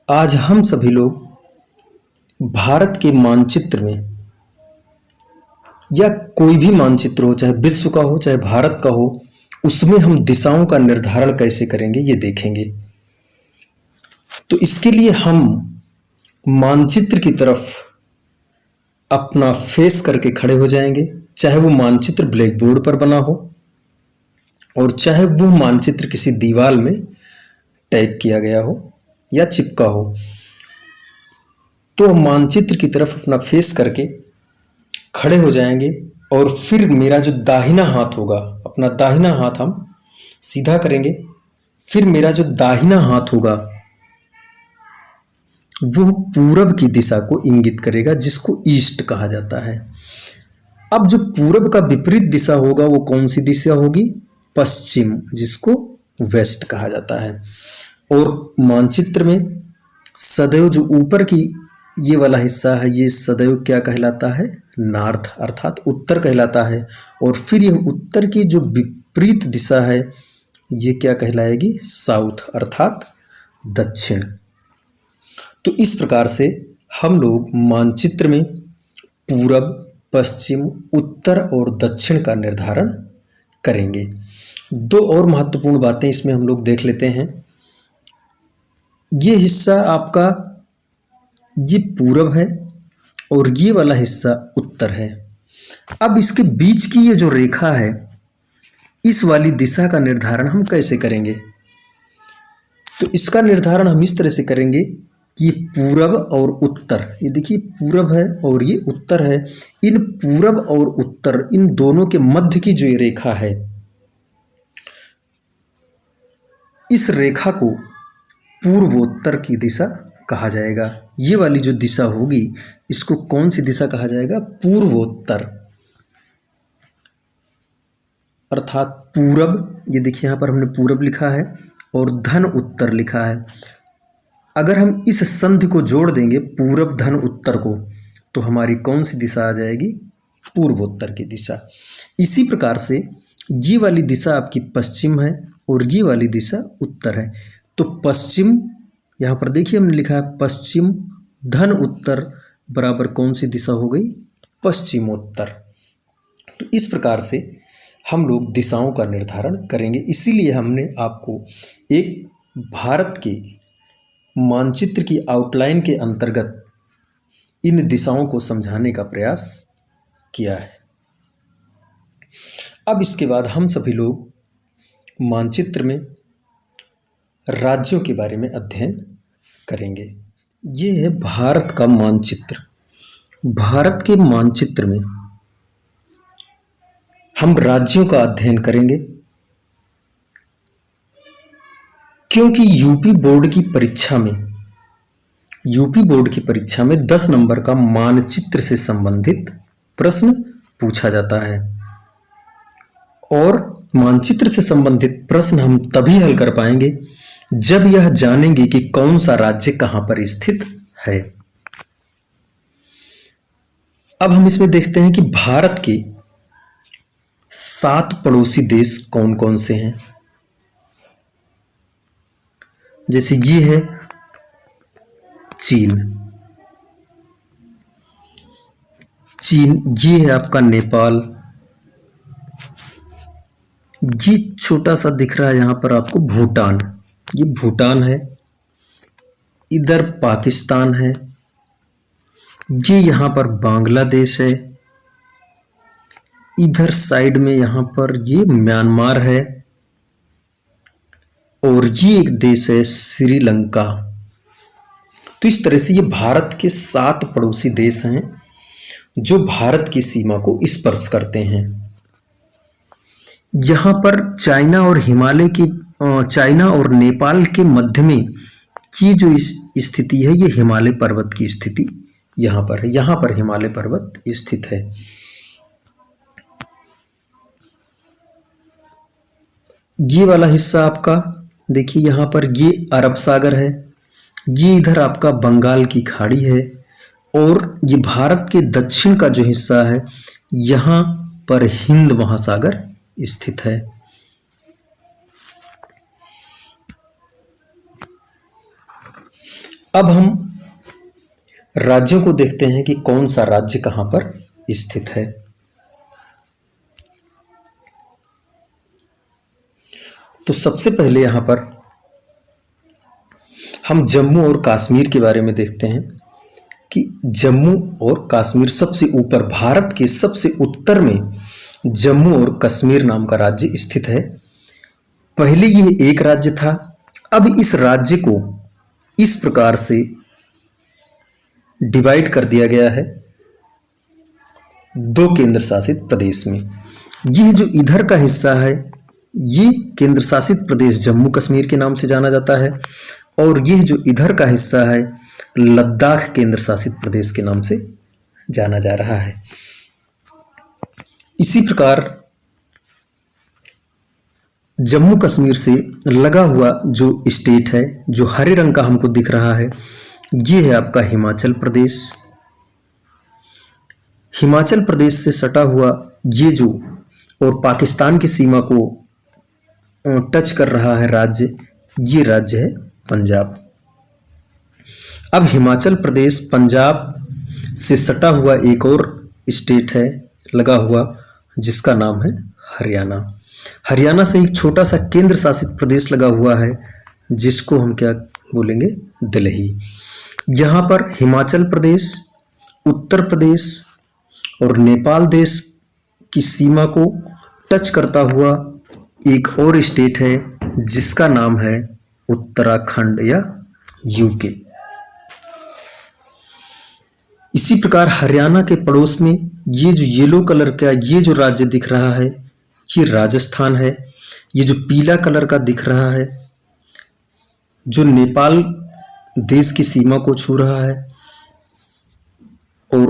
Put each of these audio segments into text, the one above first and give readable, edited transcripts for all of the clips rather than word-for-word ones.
आज हम सभी लोग भारत के मानचित्र में या कोई भी मानचित्र हो, चाहे विश्व का हो चाहे भारत का हो, उसमें हम दिशाओं का निर्धारण कैसे करेंगे ये देखेंगे। तो इसके लिए हम मानचित्र की तरफ अपना फेस करके खड़े हो जाएंगे, चाहे वो मानचित्र ब्लैक बोर्ड पर बना हो और चाहे वो मानचित्र किसी दीवार में टैग किया गया हो या चिपका हो। तो हम मानचित्र की तरफ अपना फेस करके खड़े हो जाएंगे और फिर मेरा जो दाहिना हाथ होगा, अपना दाहिना हाथ हम सीधा करेंगे। फिर मेरा जो दाहिना हाथ होगा वो पूरब की दिशा को इंगित करेगा, जिसको ईस्ट कहा जाता है। अब जो पूरब का विपरीत दिशा होगा वो कौन सी दिशा होगी? पश्चिम, जिसको वेस्ट कहा जाता है। और मानचित्र में सदैव जो ऊपर की ये वाला हिस्सा है ये सदैव क्या कहलाता है? नॉर्थ, अर्थात उत्तर कहलाता है। और फिर यह उत्तर की जो विपरीत दिशा है ये क्या कहलाएगी? साउथ, अर्थात दक्षिण। तो इस प्रकार से हम लोग मानचित्र में पूरब, पश्चिम, उत्तर और दक्षिण का निर्धारण करेंगे। दो और महत्वपूर्ण बातें इसमें हम लोग देख लेते हैं। ये हिस्सा आपका ये पूरब है और ये वाला हिस्सा उत्तर है। अब इसके बीच की ये जो रेखा है, इस वाली दिशा का निर्धारण हम कैसे करेंगे? तो इसका निर्धारण हम इस तरह से करेंगे कि पूरब और उत्तर, ये देखिए पूरब है और ये उत्तर है, इन पूरब और उत्तर इन दोनों के मध्य की जो ये रेखा है, इस रेखा को पूर्वोत्तर की दिशा कहा जाएगा। ये वाली जो दिशा होगी इसको कौन सी दिशा कहा जाएगा? पूर्वोत्तर, अर्थात पूरब। ये देखिए यहाँ पर हमने पूरब लिखा है और धन उत्तर लिखा है। अगर हम इस संधि को जोड़ देंगे पूरब धन उत्तर को, तो हमारी कौन सी दिशा आ जाएगी? पूर्वोत्तर की दिशा। इसी प्रकार से ये वाली दिशा आपकी पश्चिम है और ये वाली दिशा उत्तर है। तो पश्चिम, यहाँ पर देखिए हमने लिखा है पश्चिम धन उत्तर बराबर कौन सी दिशा हो गई? पश्चिमोत्तर। तो इस प्रकार से हम लोग दिशाओं का निर्धारण करेंगे। इसीलिए हमने आपको एक भारत के मानचित्र की आउटलाइन के अंतर्गत इन दिशाओं को समझाने का प्रयास किया है। अब इसके बाद हम सभी लोग मानचित्र में राज्यों के बारे में अध्ययन करेंगे। ये है भारत का मानचित्र। भारत के मानचित्र में हम राज्यों का अध्ययन करेंगे, क्योंकि यूपी बोर्ड की परीक्षा में 10 नंबर का मानचित्र से संबंधित प्रश्न पूछा जाता है। और मानचित्र से संबंधित प्रश्न हम तभी हल कर पाएंगे जब यह जानेंगे कि कौन सा राज्य कहां पर स्थित है। अब हम इसमें देखते हैं कि भारत के 7 पड़ोसी देश कौन कौन से हैं। जैसे ये है चीन, ये है आपका नेपाल, ये छोटा सा दिख रहा है यहां पर आपको भूटान, ये भूटान है। इधर पाकिस्तान है, ये यहां पर बांग्लादेश है। इधर साइड में यहां पर ये म्यांमार है और ये एक देश है श्रीलंका। तो इस तरह से ये भारत के 7 पड़ोसी देश हैं जो भारत की सीमा को स्पर्श करते हैं। यहां पर चाइना और नेपाल के मध्य में की जो स्थिति है ये हिमालय पर्वत की स्थिति यहां पर है। यहां पर हिमालय पर्वत स्थित है। ये वाला हिस्सा आपका देखिए, यहां पर ये अरब सागर है, ये इधर आपका बंगाल की खाड़ी है और ये भारत के दक्षिण का जो हिस्सा है यहां पर हिंद महासागर स्थित है। अब हम राज्यों को देखते हैं कि कौन सा राज्य कहां पर स्थित है। तो सबसे पहले यहां पर हम जम्मू और कश्मीर के बारे में देखते हैं कि जम्मू और कश्मीर सबसे ऊपर, भारत के सबसे उत्तर में जम्मू और कश्मीर नाम का राज्य स्थित है। पहले यह एक राज्य था, अब इस राज्य को इस प्रकार से डिवाइड कर दिया गया है दो केंद्र शासित प्रदेश में। यह जो इधर का हिस्सा है ये केंद्र शासित प्रदेश जम्मू कश्मीर के नाम से जाना जाता है, और यह जो इधर का हिस्सा है लद्दाख केंद्र शासित प्रदेश के नाम से जाना जा रहा है। इसी प्रकार जम्मू कश्मीर से लगा हुआ जो स्टेट है, जो हरे रंग का हमको दिख रहा है, ये है आपका हिमाचल प्रदेश। हिमाचल प्रदेश से सटा हुआ ये जो और पाकिस्तान की सीमा को टच कर रहा है राज्य, ये राज्य है पंजाब। अब हिमाचल प्रदेश पंजाब से सटा हुआ एक और स्टेट है लगा हुआ, जिसका नाम है हरियाणा। हरियाणा से एक छोटा सा केंद्र शासित प्रदेश लगा हुआ है, जिसको हम क्या बोलेंगे, दिल्ली। यहाँ पर हिमाचल प्रदेश, उत्तर प्रदेश और नेपाल देश की सीमा को टच करता हुआ एक और स्टेट है, जिसका नाम है उत्तराखंड या यूके। इसी प्रकार हरियाणा के पड़ोस में ये जो येलो कलर का ये जो राज्य दिख रहा है, ये राजस्थान है। ये जो पीला कलर का दिख रहा है, जो नेपाल देश की सीमा को छू रहा है और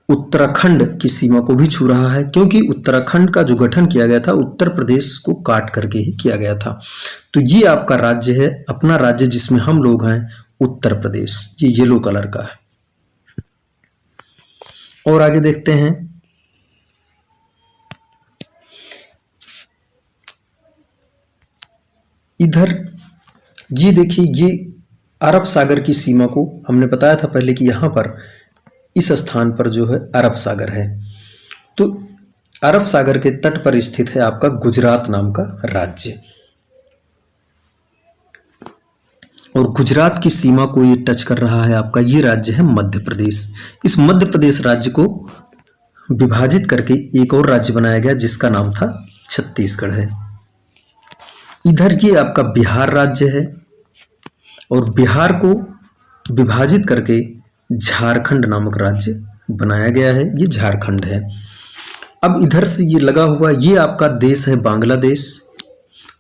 उत्तराखंड की सीमा को भी छू रहा है, क्योंकि उत्तराखंड का जो गठन किया गया था उत्तर प्रदेश को काट करके ही किया गया था। तो ये आपका राज्य है, अपना राज्य जिसमें हम लोग हैं, उत्तर प्रदेश। ये येलो कलर का है। और आगे देखते हैं, इधर ये देखिए, ये अरब सागर की सीमा को हमने बताया था पहले कि यहां पर इस स्थान पर जो है अरब सागर है। तो अरब सागर के तट पर स्थित है आपका गुजरात नाम का राज्य, और गुजरात की सीमा को ये टच कर रहा है आपका ये राज्य है मध्य प्रदेश। इस मध्य प्रदेश राज्य को विभाजित करके एक और राज्य बनाया गया, जिसका नाम था छत्तीसगढ़ है। इधर ये आपका बिहार राज्य है, और बिहार को विभाजित करके झारखंड नामक राज्य बनाया गया है, ये झारखंड है। अब इधर से ये लगा हुआ ये आपका देश है बांग्लादेश,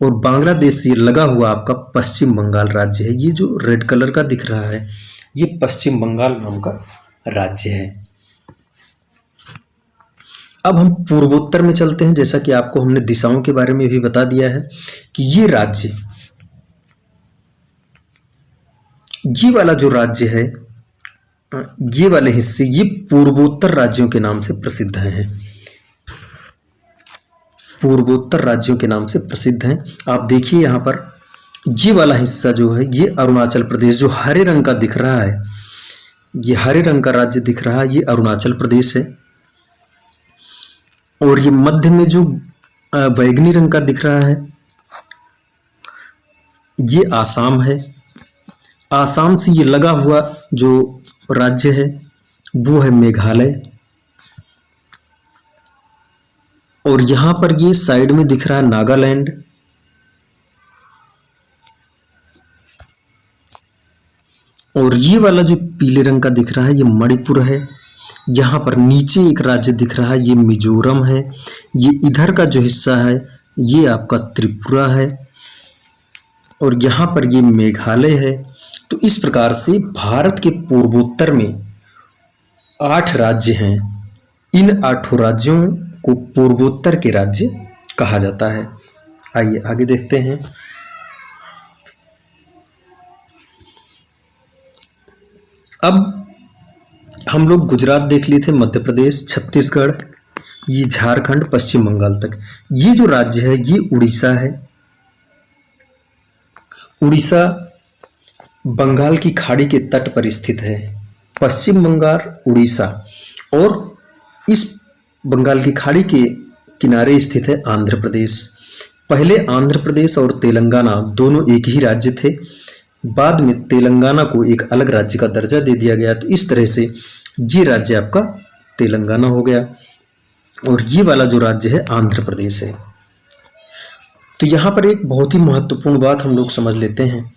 और बांग्लादेश से लगा हुआ आपका पश्चिम बंगाल राज्य है। ये जो रेड कलर का दिख रहा है ये पश्चिम बंगाल नाम का राज्य है। अब हम पूर्वोत्तर में चलते हैं। जैसा कि आपको हमने दिशाओं के बारे में भी बता दिया है कि ये राज्य, ये वाला जो राज्य है, ये वाले हिस्से ये पूर्वोत्तर राज्यों के नाम से प्रसिद्ध हैं। पूर्वोत्तर राज्यों के नाम से प्रसिद्ध हैं। आप देखिए यहाँ पर ये वाला हिस्सा जो है ये अरुणाचल प्रदेश, जो हरे रंग का दिख रहा है, ये हरे रंग का राज्य दिख रहा है, ये अरुणाचल प्रदेश है। और ये मध्य में जो बैगनी रंग का दिख रहा है ये आसाम है। आसाम से ये लगा हुआ जो राज्य है वो है मेघालय, और यहां पर ये साइड में दिख रहा है नागालैंड। और ये वाला जो पीले रंग का दिख रहा है ये मणिपुर है। यहाँ पर नीचे एक राज्य दिख रहा है ये मिजोरम है। ये इधर का जो हिस्सा है ये आपका त्रिपुरा है, और यहाँ पर ये मेघालय है। तो इस प्रकार से भारत के पूर्वोत्तर में 8 राज्य हैं। इन 8 राज्यों को पूर्वोत्तर के राज्य कहा जाता है। आइए आगे देखते हैं। अब हम लोग गुजरात देख लिए थे, मध्य प्रदेश, छत्तीसगढ़, ये झारखंड, पश्चिम बंगाल तक। ये जो राज्य है ये उड़ीसा है। उड़ीसा बंगाल की खाड़ी के तट पर स्थित है। पश्चिम बंगाल, उड़ीसा और इस बंगाल की खाड़ी के किनारे स्थित है आंध्र प्रदेश। पहले आंध्र प्रदेश और तेलंगाना दोनों एक ही राज्य थे। बाद में तेलंगाना को एक अलग राज्य का दर्जा दे दिया गया। तो इस तरह से ये राज्य आपका तेलंगाना हो गया और ये वाला जो राज्य है आंध्र प्रदेश है। तो यहाँ पर एक बहुत ही महत्वपूर्ण बात हम लोग समझ लेते हैं।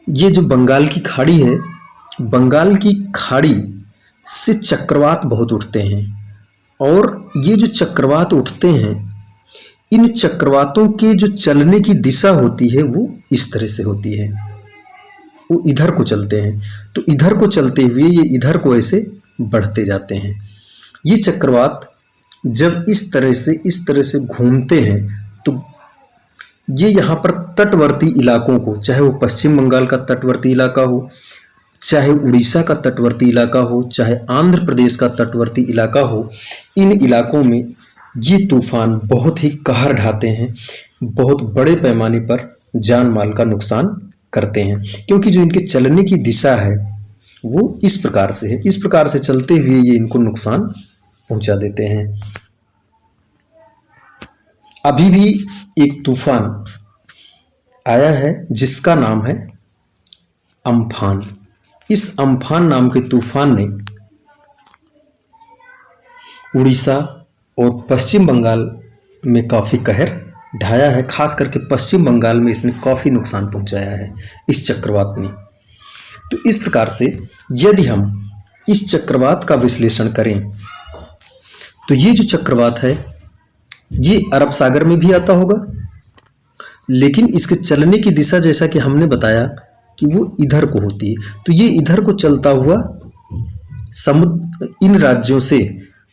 ये जो बंगाल की खाड़ी है, बंगाल की खाड़ी से चक्रवात बहुत उठते हैं और ये जो चक्रवात उठते हैं, इन चक्रवातों के जो चलने की दिशा होती है वो इस तरह से होती है, वो इधर को चलते हैं। तो इधर को चलते हुए ये इधर को ऐसे बढ़ते जाते हैं। ये चक्रवात जब इस तरह से घूमते हैं तो ये यहाँ पर तटवर्ती इलाकों को, चाहे वो पश्चिम बंगाल का तटवर्ती इलाका हो, चाहे उड़ीसा का तटवर्ती इलाका हो, चाहे आंध्र प्रदेश का तटवर्ती इलाका हो, इन इलाकों में ये तूफान बहुत ही कहर ढाते हैं, बहुत बड़े पैमाने पर जान माल का नुकसान करते हैं, क्योंकि जो इनके चलने की दिशा है वो इस प्रकार से है। इस प्रकार से चलते हुए ये इनको नुकसान पहुंचा देते हैं। अभी भी एक तूफान आया है जिसका नाम है अम्फान। इस अम्फान नाम के तूफान ने उड़ीसा और पश्चिम बंगाल में काफ़ी कहर ढाया है। खास करके पश्चिम बंगाल में इसने काफ़ी नुकसान पहुंचाया है इस चक्रवात ने। तो इस प्रकार से यदि हम इस चक्रवात का विश्लेषण करें तो ये जो चक्रवात है ये अरब सागर में भी आता होगा, लेकिन इसके चलने की दिशा जैसा कि हमने बताया कि वो इधर को होती है। तो ये इधर को चलता हुआ समुद्र इन राज्यों से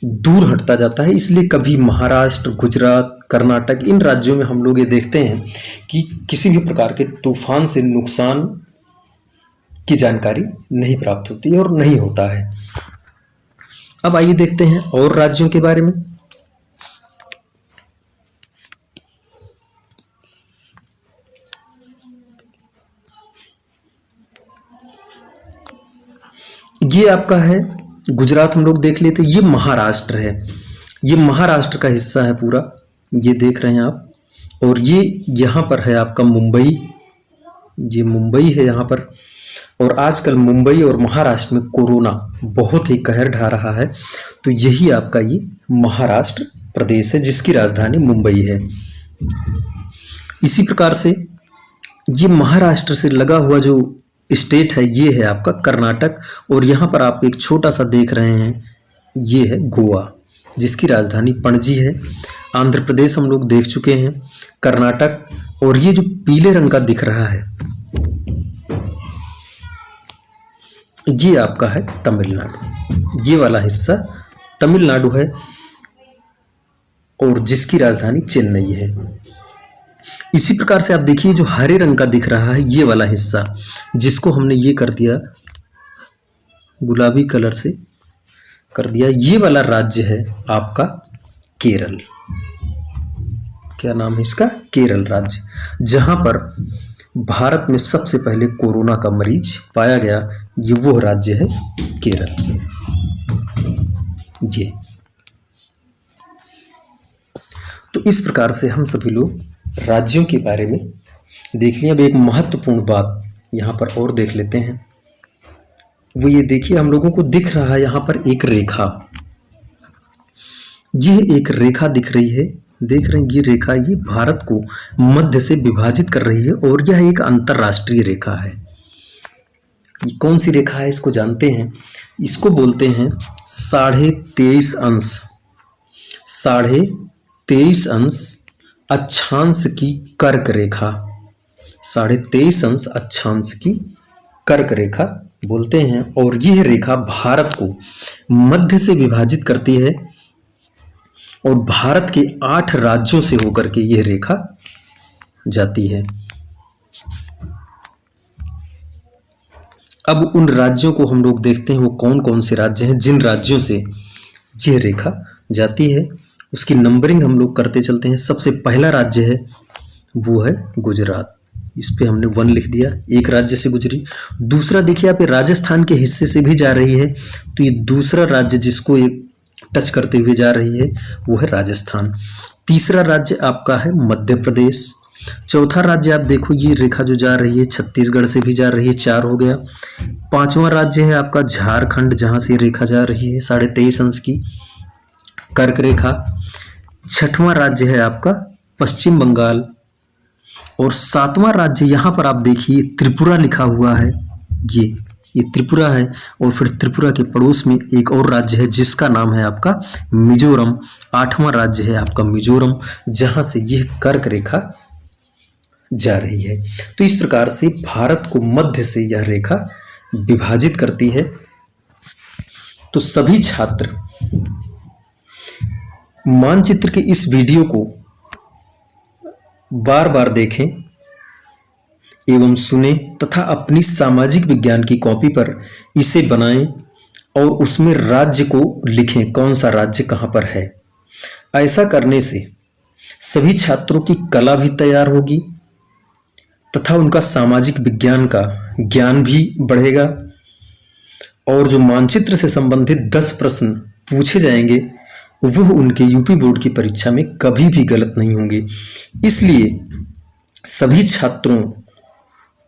दूर हटता जाता है। इसलिए कभी महाराष्ट्र, गुजरात, कर्नाटक इन राज्यों में हम लोग ये देखते हैं कि किसी भी प्रकार के तूफान से नुकसान की जानकारी नहीं प्राप्त होती है और नहीं होता है। अब आइए देखते हैं और राज्यों के बारे में। ये आपका है गुजरात, हम लोग देख लेते। ये महाराष्ट्र है, ये महाराष्ट्र का हिस्सा है पूरा, ये देख रहे हैं आप। और ये यहाँ पर है आपका मुंबई, ये मुंबई है यहाँ पर। और आजकल मुंबई और महाराष्ट्र में कोरोना बहुत ही कहर ढा रहा है। तो यही आपका ये महाराष्ट्र प्रदेश है जिसकी राजधानी मुंबई है। इसी प्रकार से ये महाराष्ट्र से लगा हुआ जो स्टेट है ये है आपका कर्नाटक। और यहाँ पर आप एक छोटा सा देख रहे हैं, ये है गोवा जिसकी राजधानी पणजी है। आंध्र प्रदेश हम लोग देख चुके हैं, कर्नाटक, और ये जो पीले रंग का दिख रहा है ये आपका है तमिलनाडु। ये वाला हिस्सा तमिलनाडु है और जिसकी राजधानी चेन्नई है। इसी प्रकार से आप देखिए जो हरे रंग का दिख रहा है ये वाला हिस्सा, जिसको हमने ये कर दिया गुलाबी कलर से कर दिया, ये वाला राज्य है आपका केरल। क्या नाम है इसका? केरल राज्य, जहां पर भारत में सबसे पहले कोरोना का मरीज पाया गया। ये वो राज्य है केरल। ये तो इस प्रकार से हम सभी लोग राज्यों के बारे में देख लिया। अब एक महत्वपूर्ण बात यहाँ पर और देख लेते हैं, वो ये देखिए हम लोगों को दिख रहा है यहाँ पर एक रेखा। ये एक रेखा दिख रही है, देख रहे हैं ये रेखा, ये भारत को मध्य से विभाजित कर रही है और यह एक अंतरराष्ट्रीय रेखा है। ये कौन सी रेखा है इसको जानते हैं? इसको बोलते हैं 23.5 अंश, 23.5 अंश अक्षांश की कर्क रेखा। 23.5 अंश अक्षांश की कर्क रेखा बोलते हैं। और यह रेखा भारत को मध्य से विभाजित करती है और भारत के 8 राज्यों से होकर के यह रेखा जाती है। अब उन राज्यों को हम लोग देखते हैं वो कौन कौन से राज्य हैं जिन राज्यों से यह रेखा जाती है। उसकी नंबरिंग हम लोग करते चलते हैं। सबसे पहला राज्य है वो है गुजरात, इस पे हमने 1 लिख दिया, एक राज्य से गुजरी। दूसरा देखिए आप, ये राजस्थान के हिस्से से भी जा रही है, तो ये दूसरा राज्य जिसको ये टच करते हुए जा रही है वो है राजस्थान। तीसरा राज्य आपका है मध्य प्रदेश। चौथा राज्य आप देखो, ये रेखा जो जा रही है छत्तीसगढ़ से भी जा रही है, 4 हो गया। पांचवा राज्य है आपका झारखंड, जहां से रेखा जा रही है 23.5 अंश की कर्क रेखा। छठवां राज्य है आपका पश्चिम बंगाल। और सातवां राज्य यहां पर आप देखिए त्रिपुरा लिखा हुआ है, ये त्रिपुरा है। और फिर त्रिपुरा के पड़ोस में एक और राज्य है जिसका नाम है आपका मिजोरम। आठवां राज्य है आपका मिजोरम, जहां से यह कर्क रेखा जा रही है। तो इस प्रकार से भारत को मध्य से यह रेखा विभाजित करती है। तो सभी छात्र मानचित्र के इस वीडियो को बार बार देखें एवं सुने तथा अपनी सामाजिक विज्ञान की कॉपी पर इसे बनाएं और उसमें राज्य को लिखें, कौन सा राज्य कहां पर है। ऐसा करने से सभी छात्रों की कला भी तैयार होगी तथा उनका सामाजिक विज्ञान का ज्ञान भी बढ़ेगा। और जो मानचित्र से संबंधित 10 प्रश्न पूछे जाएंगे वह उनके यूपी बोर्ड की परीक्षा में कभी भी गलत नहीं होंगे। इसलिए सभी छात्रों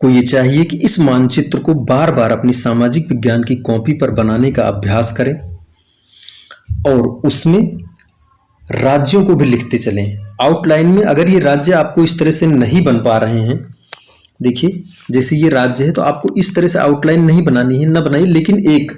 को ये चाहिए कि इस मानचित्र को बार बार अपनी सामाजिक विज्ञान की कॉपी पर बनाने का अभ्यास करें और उसमें राज्यों को भी लिखते चलें। आउटलाइन में अगर ये राज्य आपको इस तरह से नहीं बन पा रहे हैं, देखिए जैसे ये राज्य है तो आपको इस तरह से आउटलाइन नहीं बनानी है, ना बनाइए, लेकिन एक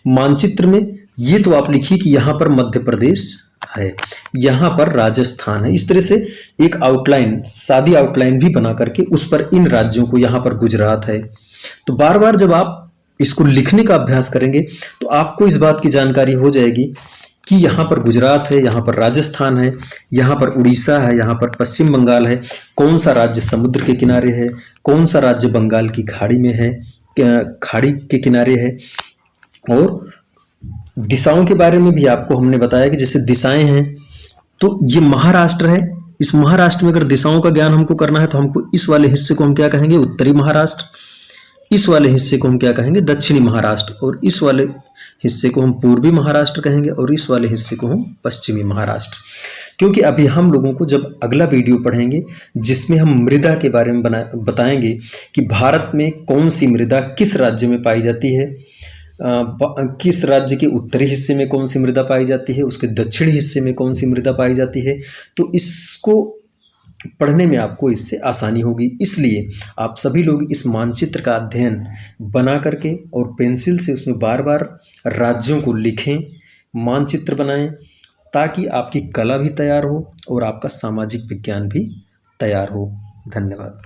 मानचित्र में ये तो आप लिखिए कि यहाँ पर मध्य प्रदेश है, यहाँ पर राजस्थान है। इस तरह से एक आउटलाइन, सादी आउटलाइन भी बना करके उस पर इन राज्यों को, यहाँ पर गुजरात है। तो बार बार जब आप इसको लिखने का अभ्यास करेंगे तो आपको इस बात की जानकारी हो जाएगी कि यहाँ पर गुजरात है, यहाँ पर राजस्थान है, यहाँ पर उड़ीसा है, यहाँ पर पश्चिम बंगाल है, कौन सा राज्य समुद्र के किनारे है, कौन सा राज्य बंगाल की खाड़ी में है, खाड़ी के किनारे है। और दिशाओं के बारे में भी आपको हमने बताया कि जैसे दिशाएं हैं तो ये महाराष्ट्र है, इस महाराष्ट्र में अगर दिशाओं का ज्ञान हमको करना है तो हमको इस वाले हिस्से को हम क्या कहेंगे, उत्तरी महाराष्ट्र, इस वाले हिस्से को हम क्या कहेंगे, दक्षिणी महाराष्ट्र, और इस वाले हिस्से को हम पूर्वी महाराष्ट्र कहेंगे और इस वाले हिस्से को हम पश्चिमी महाराष्ट्र। क्योंकि अभी हम लोगों को जब अगला वीडियो पढ़ेंगे जिसमें हम मृदा के बारे में बताएंगे कि भारत में कौन सी मृदा किस राज्य में पाई जाती है, किस राज्य के उत्तरी हिस्से में कौन सी मृदा पाई जाती है, उसके दक्षिणी हिस्से में कौन सी मृदा पाई जाती है, तो इसको पढ़ने में आपको इससे आसानी होगी। इसलिए आप सभी लोग इस मानचित्र का अध्ययन बना करके और पेंसिल से उसमें बार बार राज्यों को लिखें, मानचित्र बनाएं, ताकि आपकी कला भी तैयार हो और आपका सामाजिक विज्ञान भी तैयार हो। धन्यवाद।